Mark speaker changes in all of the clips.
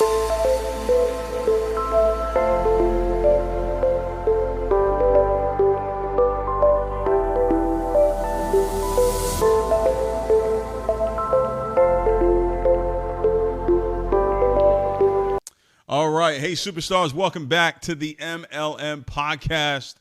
Speaker 1: All right. Hey, superstars, welcome back to the MLM podcast.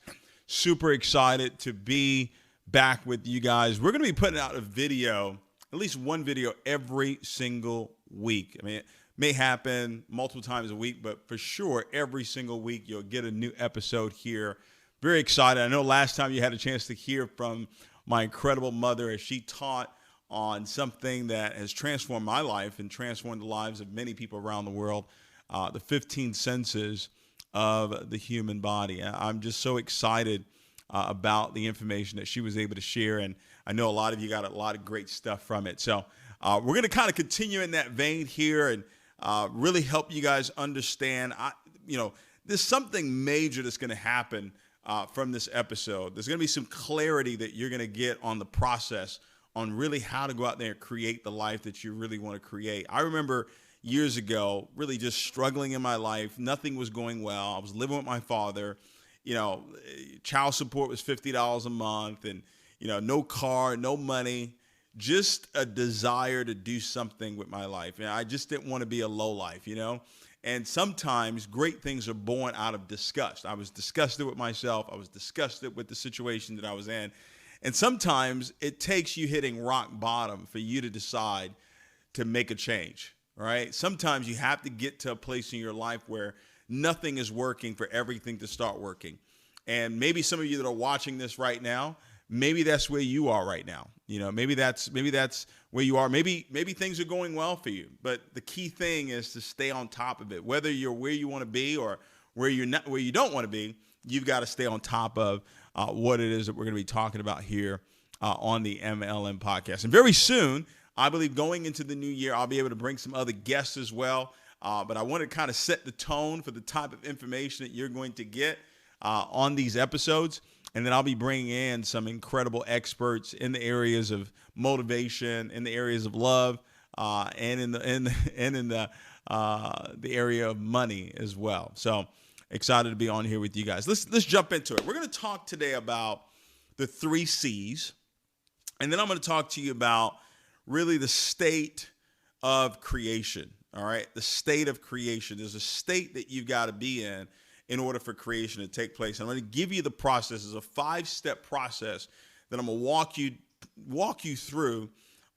Speaker 1: Super excited to be back with you guys. We're going to be putting out a video, at least one video every single week. I mean, it may happen multiple times a week, but for sure, every single week, you'll get a new episode here. Very excited. I know last time you had a chance to hear from my incredible mother as she taught on something that has transformed my life and transformed the lives of many people around the world. The 15 senses of the human body. I'm just so excited about the information that she was able to share, and I know a lot of you got a lot of great stuff from it. So we're going to kind of continue in that vein here and really help you guys understand, there's something major that's going to happen from this episode. There's going to be some clarity that you're going to get on the process on really how to go out there and create the life that you really want to create. I remember years ago, really just struggling in my life. Nothing was going well. I was living with my father. Child support was $50 a month and, no car, no money, just a desire to do something with my life. And I just didn't want to be a low life, And sometimes great things are born out of disgust. I was disgusted with myself. I was disgusted with the situation that I was in. And sometimes it takes you hitting rock bottom for you to decide to make a change. Right? Sometimes you have to get to a place in your life where nothing is working for everything to start working. And maybe some of you that are watching this right now, maybe that's where you are right now. Maybe that's where you are. Maybe things are going well for you. But the key thing is to stay on top of it. Whether you're where you want to be or where you don't want to be, you've got to stay on top of what it is that we're going to be talking about here on the MLM podcast. And very soon, I believe going into the new year, I'll be able to bring some other guests as well. But I want to kind of set the tone for the type of information that you're going to get on these episodes. And then I'll be bringing in some incredible experts in the areas of motivation, in the areas of love, and in the area of money as well. So excited to be on here with you guys. Let's jump into it. We're going to talk today about the 3 C's. And then I'm going to talk to you about really the state of creation, all right? The state of creation. There's a state that you've got to be in order for creation to take place. And I'm going to give you the process. It's a 5-step process that I'm going to walk you through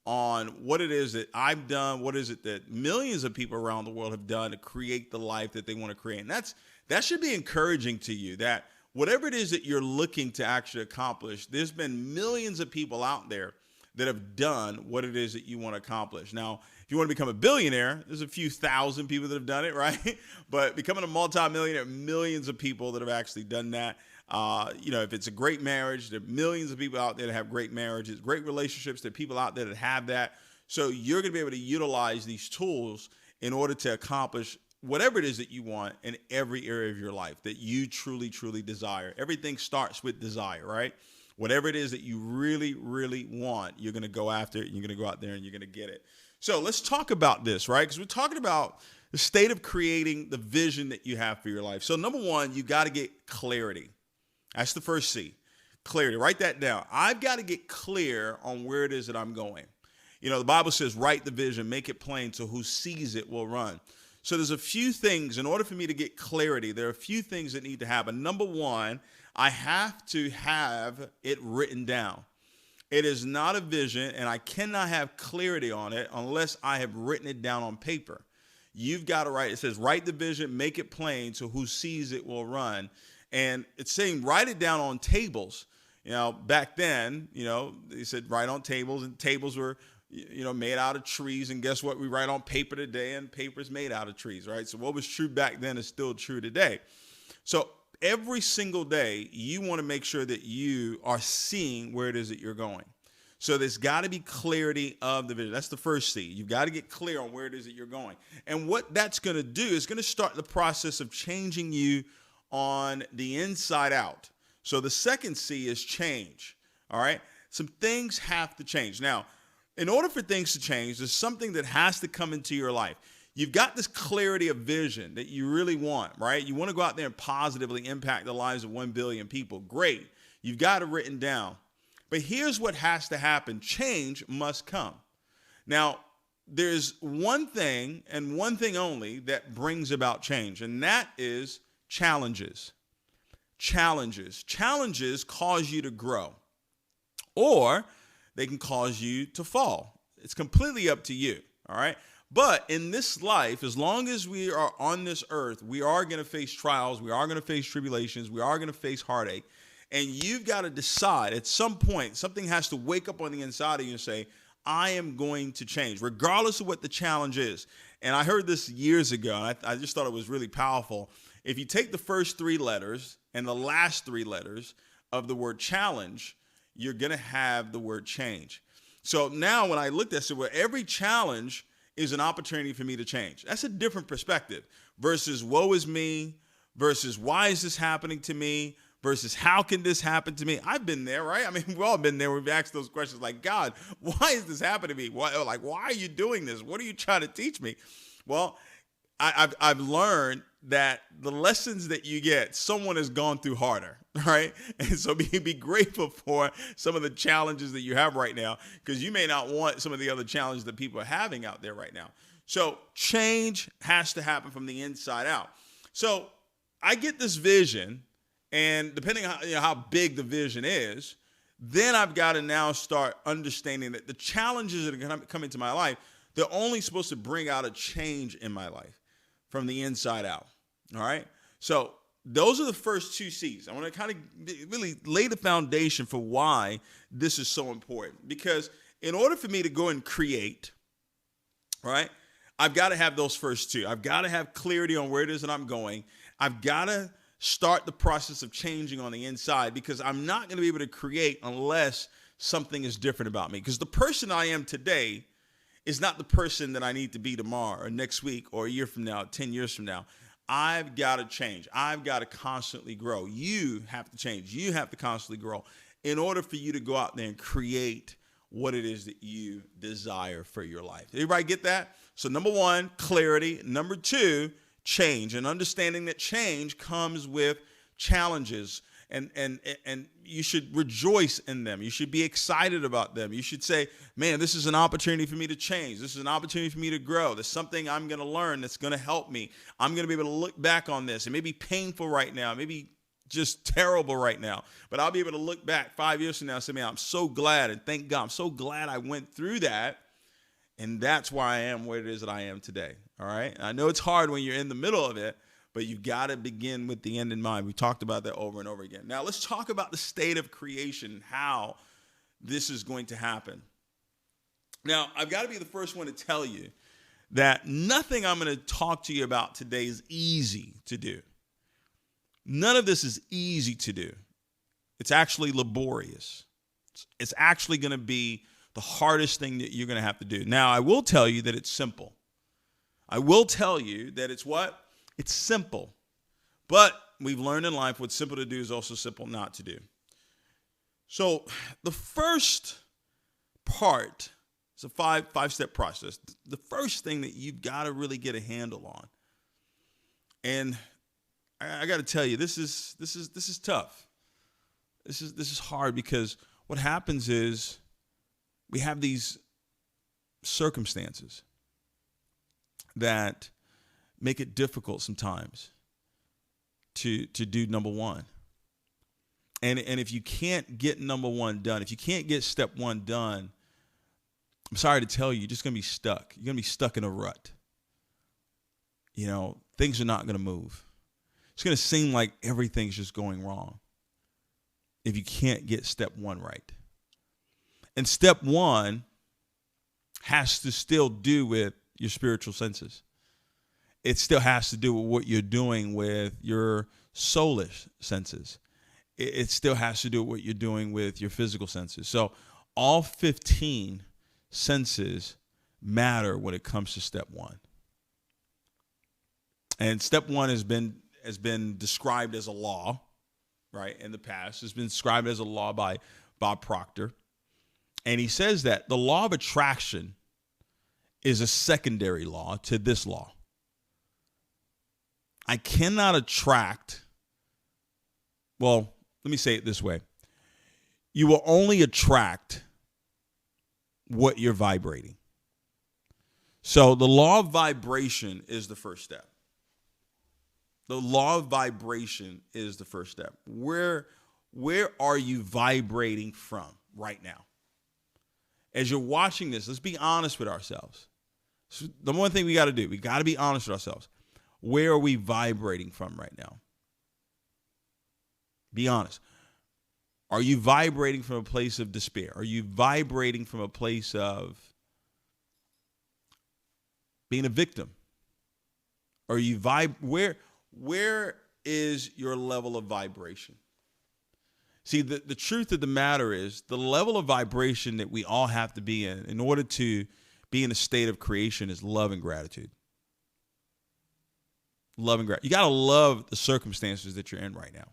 Speaker 1: on what it is that I've done, what is it that millions of people around the world have done to create the life that they want to create. And that should be encouraging to you, that whatever it is that you're looking to actually accomplish, there's been millions of people out there that have done what it is that you want to accomplish. Now, if you want to become a billionaire, there's a few thousand people that have done it, right? But becoming a multimillionaire, millions of people that have actually done that. If it's a great marriage, there are millions of people out there that have great marriages, great relationships. There are people out there that have that. So you're going to be able to utilize these tools in order to accomplish whatever it is that you want in every area of your life that you truly, truly desire. Everything starts with desire, right? Whatever it is that you really, really want, you're going to go after it. You're going to go out there and you're going to get it. So let's talk about this, right? Because we're talking about the state of creating the vision that you have for your life. So number one, you got to get clarity. That's the first C, clarity. Write that down. I've got to get clear on where it is that I'm going. The Bible says, write the vision, make it plain so who sees it will run. So there's a few things, in order for me to get clarity, there are a few things that need to happen. Number one, I have to have it written down. It is not a vision, and I cannot have clarity on it unless I have written it down on paper. You've got to write. It says, write the vision, make it plain, so who sees it will run. And it's saying write it down on tables. Back then, they said write on tables, and tables were, made out of trees. And guess what? We write on paper today, and paper's made out of trees, right? So what was true back then is still true today. So every single day, you want to make sure that you are seeing where it is that you're going. So there's got to be clarity of the vision. That's the first C. You've got to get clear on where it is that you're going. And what that's going to do is going to start the process of changing you on the inside out. So the second C is change. All right. Some things have to change. Now, in order for things to change, there's something that has to come into your life. you've got this clarity of vision that you really want, right? You want to go out there and positively impact the lives of 1 billion people. Great. You've got it written down. But here's what has to happen. Change must come. Now, there's one thing and one thing only that brings about change, and that is challenges. Challenges. Challenges cause you to grow, or they can cause you to fall. It's completely up to you, all right? But in this life, as long as we are on this earth, we are going to face trials, we are going to face tribulations, we are going to face heartache, and you've got to decide at some point, something has to wake up on the inside of you and say, I am going to change, regardless of what the challenge is. And I heard this years ago, and I just thought it was really powerful. If you take the first 3 letters and the last 3 letters of the word challenge, you're going to have the word change. So now when I looked at it, I said, well, every challenge is an opportunity for me to change. That's a different perspective versus woe is me, versus why is this happening to me, versus how can this happen to me? I've been there, right? I mean, we've all been there. We've asked those questions like, God, why is this happening to me? Why are you doing this? What are you trying to teach me? Well, I've learned that the lessons that you get, someone has gone through harder, right? And so be grateful for some of the challenges that you have right now, because you may not want some of the other challenges that people are having out there right now. So change has to happen from the inside out. So I get this vision, and depending on how big the vision is, then I've got to now start understanding that the challenges that are going to come into my life, they're only supposed to bring out a change in my life from the inside out. All right. So those are the first 2 C's. I want to kind of really lay the foundation for why this is so important, because in order for me to go and create, right, I've got to have those first 2. I've got to have clarity on where it is that I'm going. I've got to start the process of changing on the inside, because I'm not going to be able to create unless something is different about me, because the person I am today is not the person that I need to be tomorrow or next week or a year from now, 10 years from now. I've got to change. I've got to constantly grow. You have to change. You have to constantly grow in order for you to go out there and create what it is that you desire for your life. Everybody get that? So number 1, clarity. Number 2, change, and understanding that change comes with challenges. And you should rejoice in them. You should be excited about them. You should say, man, this is an opportunity for me to change. This is an opportunity for me to grow. There's something I'm going to learn that's going to help me. I'm going to be able to look back on this. It may be painful right now. It may be just terrible right now. But I'll be able to look back 5 years from now and say, man, I'm so glad, and thank God, I'm so glad I went through that. And that's why I am where it is that I am today. All right. I know it's hard when you're in the middle of it, but you've got to begin with the end in mind. We talked about that over and over again. Now let's talk about the state of creation, how this is going to happen. Now, I've got to be the first one to tell you that nothing I'm going to talk to you about today is easy to do. None of this is easy to do. It's actually laborious. It's actually going to be the hardest thing that you're going to have to do. Now, I will tell you that it's simple. I will tell you that it's what? It's simple. But we've learned in life what's simple to do is also simple not to do. So the first part is a five-step process. The first thing that you've got to really get a handle on, and I got to tell you, this is tough. This is hard, because what happens is we have these circumstances that make it difficult sometimes to do number 1. And if you can't get number 1 done, if you can't get step 1 done, I'm sorry to tell you, you're just going to be stuck. You're going to be stuck in a rut. You know, things are not going to move. It's going to seem like everything's just going wrong if you can't get step 1 right. And step 1 has to still do with your spiritual senses. It still has to do with what you're doing with your soulish senses. It still has to do with what you're doing with your physical senses. So all 15 senses matter when it comes to step 1. And step 1 has been described as a law, right? In the past, it's been described as a law by Bob Proctor. And he says that the law of attraction is a secondary law to this law. I cannot attract, well, let me say it this way. You will only attract what you're vibrating. So the law of vibration is the first step. The law of vibration is the first step. Where are you vibrating from right now? As you're watching this, let's be honest with ourselves. So the one thing we got to do, we got to be honest with ourselves. Where are we vibrating from right now? Be honest. Are you vibrating from a place of despair? Are you vibrating from a place of being a victim? Are you where is your level of vibration? See, the truth of the matter is the level of vibration that we all have to be in order to be in a state of creation is love and gratitude. Love and gratitude. You got to love the circumstances that you're in right now.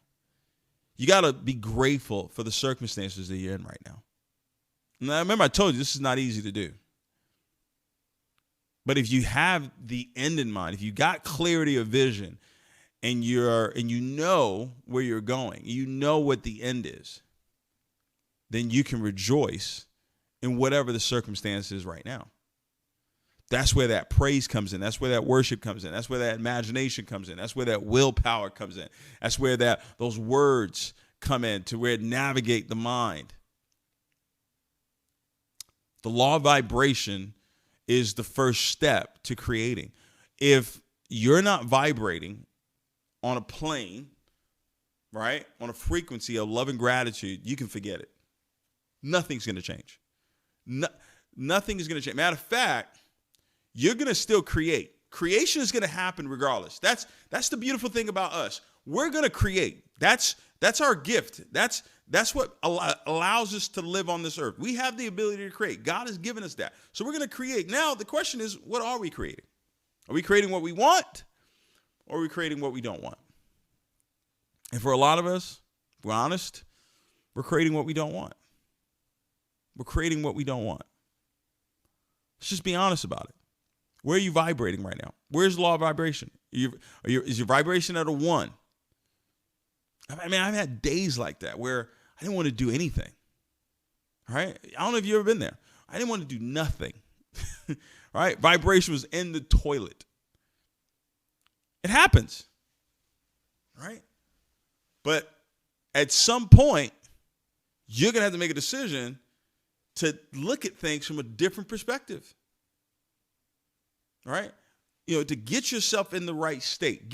Speaker 1: You got to be grateful for the circumstances that you're in right now. Now, remember, I told you this is not easy to do. But if you have the end in mind, if you got clarity of vision, and you know where you're going, you know what the end is, then you can rejoice in whatever the circumstance is right now. That's where that praise comes in. That's where that worship comes in. That's where that imagination comes in. That's where that willpower comes in. That's where those words come in to where it navigate the mind. The law of vibration is the first step to creating. If you're not vibrating on a plane, right, on a frequency of love and gratitude, you can forget it. Nothing's going to change. Nothing is going to change. Matter of fact, you're going to still create. Creation is going to happen regardless. That's the beautiful thing about us. We're going to create. That's our gift. That's what allows us to live on this earth. We have the ability to create. God has given us that. So we're going to create. Now, the question is, what are we creating? Are we creating what we want, or are we creating what we don't want? And for a lot of us, if we're honest, we're creating what we don't want. We're creating what we don't want. Let's just be honest about it. Where are you vibrating right now? Where's the law of vibration? Is your vibration at a 1? I mean, I've had days like that where I didn't want to do anything. All right? I don't know if you've ever been there. I didn't want to do nothing. All right? Vibration was in the toilet. It happens. Right? But at some point, you're going to have to make a decision to look at things from a different perspective. All right? To get yourself in the right state.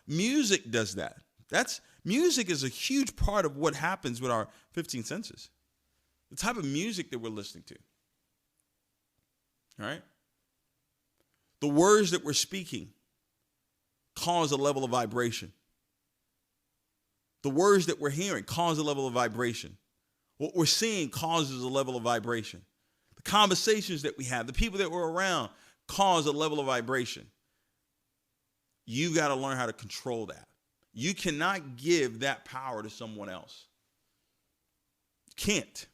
Speaker 1: Music does that. Music is a huge part of what happens with our 15 senses. The type of music that we're listening to. All right? The words that we're speaking cause a level of vibration. The words that we're hearing cause a level of vibration. What we're seeing causes a level of vibration. The conversations that we have, the people that we're around cause a level of vibration. You got to learn how to control that. You cannot give that power to someone else. You can't.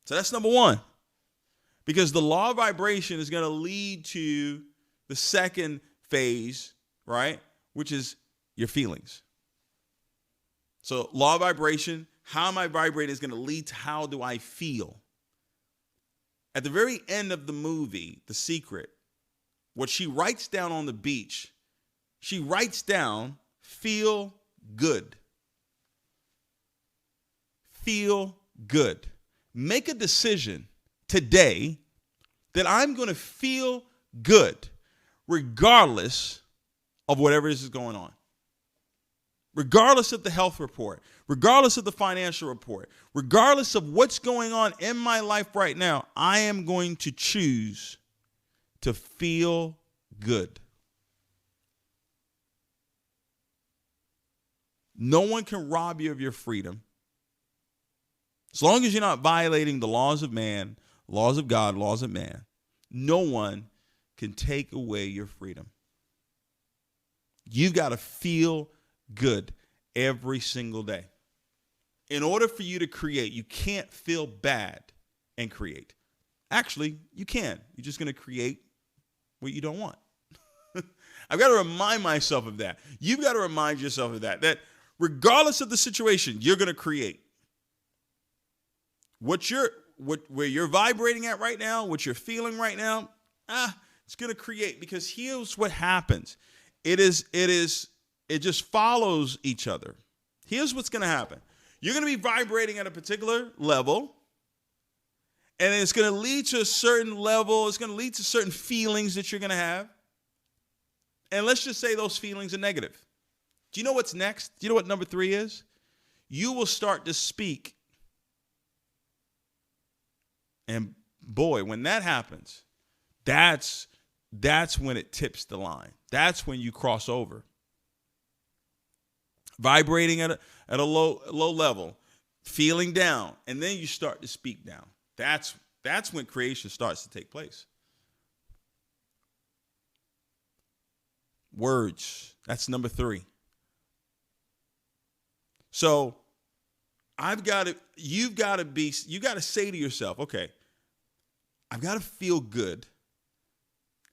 Speaker 1: So that's number 1. Because the law of vibration is going to lead to the second phase, right? Which is your feelings. So law of vibration, how am I vibrating is going to lead to how do I feel. At the very end of the movie, The Secret, what she writes down on the beach, she writes down, feel good. Feel good. Make a decision today that I'm going to feel good regardless of whatever is going on. Regardless of the health report, regardless of the financial report, regardless of what's going on in my life right now, I am going to choose to feel good. No one can rob you of your freedom. As long as you're not violating the laws of man, laws of God, laws of man, no one can take away your freedom. You've got to feel good every single day. In order for you to create, you can't feel bad and create. Actually, you can. You're just going to create what you don't want. I've got to remind myself of that. You've got to remind yourself of that regardless of the situation, you're going to create. Where you're vibrating at right now, what you're feeling right now, it's going to create, because here's what happens. It just follows each other. Here's what's going to happen. You're going to be vibrating at a particular level, and it's going to lead to a certain level. It's going to lead to certain feelings that you're going to have. And let's just say those feelings are negative. Do you know what's next? Do you know what number 3 is? You will start to speak. And boy, when that happens, that's when it tips the line. That's when you cross over. Vibrating at a low level, feeling down, and then you start to speak down. That's when creation starts to take place. Words. That's number 3. So you got to say to yourself, okay, I've got to feel good.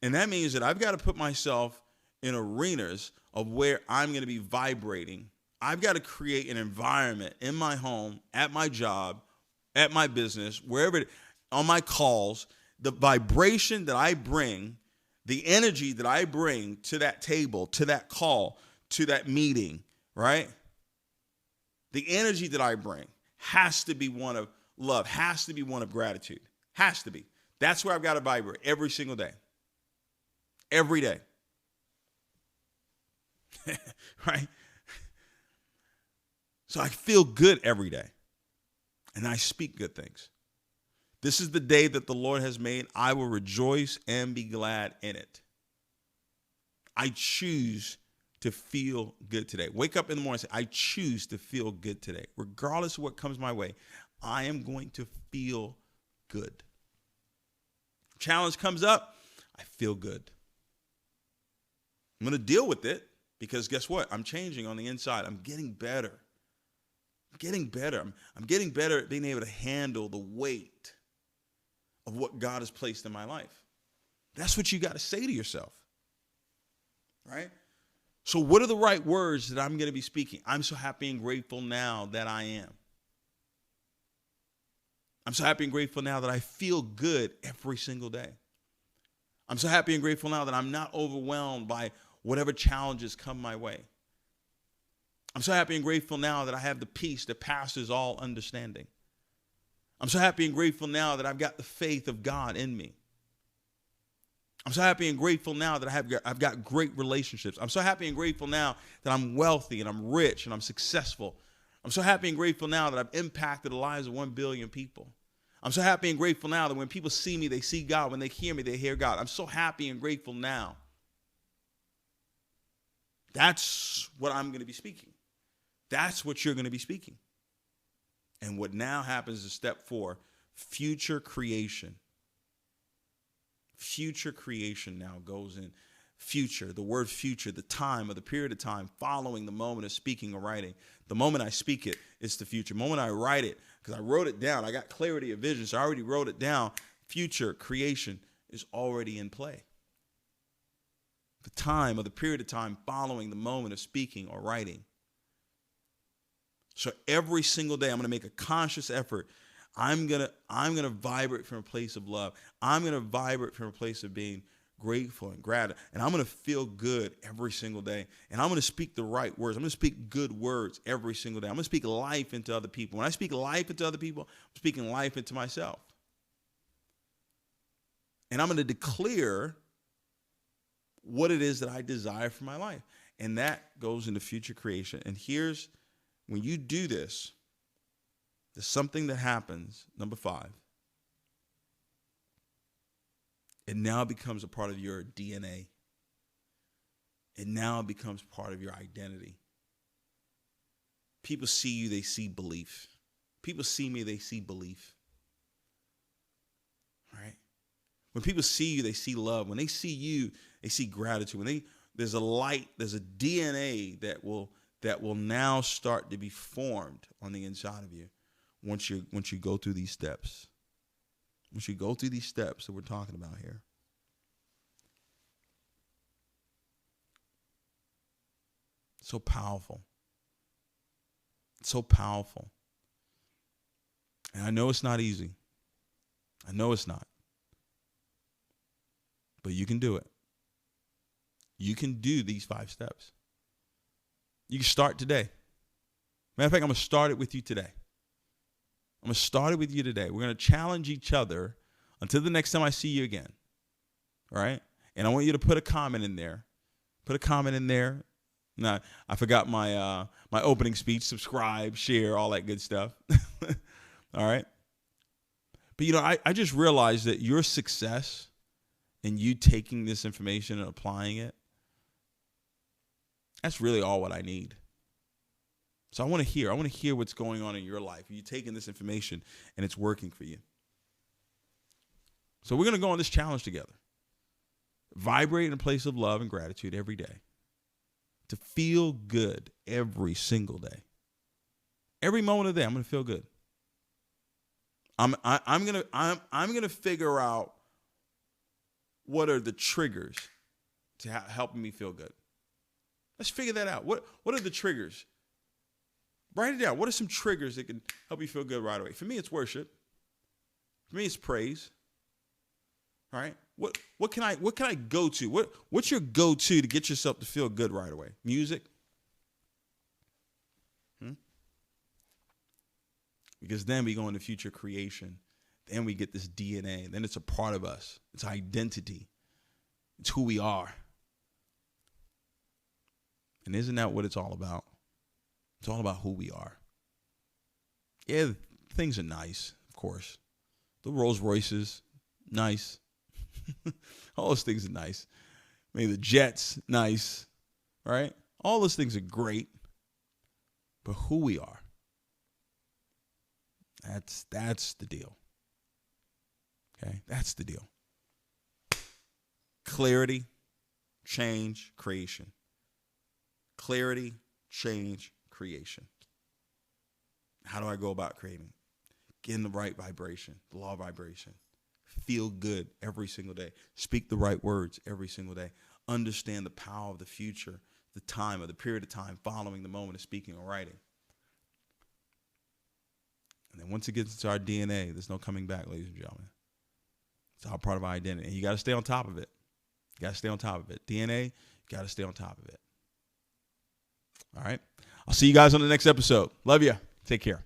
Speaker 1: And that means that I've got to put myself in arenas of where I'm going to be vibrating. I've got to create an environment in my home, at my job, at my business, wherever, on my calls, the vibration that I bring, the energy that I bring to that table, to that call, to that meeting, right? The energy that I bring has to be one of love, has to be one of gratitude, has to be. That's where I've got to vibrate every single day. Every day. Right? So I feel good every day. And I speak good things. This is the day that the Lord has made. I will rejoice and be glad in it. I choose to feel good today. Wake up in the morning and say, I choose to feel good today. Regardless of what comes my way, I am going to feel good. Challenge comes up, I feel good. I'm going to deal with it, because guess what? I'm changing on the inside. I'm getting better. I'm getting better. I'm getting better at being able to handle the weight of what God has placed in my life. That's what you got to say to yourself. Right? So what are the right words that I'm going to be speaking? I'm so happy and grateful now that I am. I'm so happy and grateful now that I feel good every single day. I'm so happy and grateful now that I'm not overwhelmed by whatever challenges come my way. I'm so happy and grateful now that I have the peace that passes all understanding. I'm so happy and grateful now that I've got the faith of God in me. I'm so happy and grateful now that I've got great relationships. I'm so happy and grateful now that I'm wealthy and I'm rich and I'm successful. I'm so happy and grateful now that I've impacted the lives of 1 billion people. I'm so happy and grateful now that when people see me, they see God. When they hear me, they hear God. I'm so happy and grateful now. That's what I'm going to be speaking. That's what you're going to be speaking. And what now happens is step 4, future creation. Future creation now goes in. Future, the word future, the time or the period of time following the moment of speaking or writing. The moment I speak it, it's the future. The moment I write it, because I wrote it down, I got clarity of vision, so I already wrote it down. Future creation is already in play. The time or the period of time following the moment of speaking or writing. So every single day, I'm going to make a conscious effort. I'm gonna vibrate from a place of love. I'm gonna vibrate from a place of being grateful and gratitude, and I'm gonna feel good every single day. And I'm gonna speak the right words. I'm gonna speak good words every single day. I'm gonna speak life into other people. When I speak life into other people, I'm speaking life into myself. And I'm gonna declare what it is that I desire for my life, and that goes into future creation. And here's when you do this. There's something that happens, number 5. It now becomes a part of your DNA. It now becomes part of your identity. People see you, they see belief. People see me, they see belief. Right? When people see you, they see love. When they see you, they see gratitude. There's a light, there's a DNA that will now start to be formed on the inside of you. Once you go through these steps. once you go through these steps that we're talking about here, so powerful. So powerful. And I know it's not easy. I know it's not. But you can do it. You can do these 5 steps. You can start today. Matter of fact, I'm going to start it with you today. I'm going to start it with you today. We're going to challenge each other until the next time I see you again. All right? And I want you to put a comment in there. Put a comment in there. Now, I forgot my my opening speech. Subscribe, share, all that good stuff. All right? But, you know, I just realized that your success in you taking this information and applying it, that's really all what I need. So I want to hear what's going on in your life. Are you taking this information and it's working for you? So we're going to go on this challenge together. Vibrate in a place of love and gratitude every day. To feel good every single day. Every moment of the day, I'm going to feel good. I'm going to figure out what are the triggers to helping me feel good. Let's figure that out. What are the triggers? Write it down. What are some triggers that can help you feel good right away? For me, it's worship. For me, it's praise. All right. What can I go to? What's your go-to to get yourself to feel good right away? Music? Because then we go into future creation. Then we get this DNA. Then it's a part of us. It's identity. It's who we are. And isn't that what it's all about? It's all about who we are. Yeah, things are nice, of course. The Rolls Royces, nice. All those things are nice. Maybe the jets, nice. Right? All those things are great. But who we are, that's the deal. Okay? That's the deal. Clarity, change, creation. Clarity, change, creation. How do I go about creating? Get in the right vibration, the law of vibration. Feel good every single day. Speak the right words every single day. Understand the power of the future, the time, or the period of time following the moment of speaking or writing. And then once it gets into our DNA, there's no coming back, ladies and gentlemen. It's all part of our identity. And you got to stay on top of it. You got to stay on top of it. DNA, you got to stay on top of it. All right. I'll see you guys on the next episode. Love you. Take care.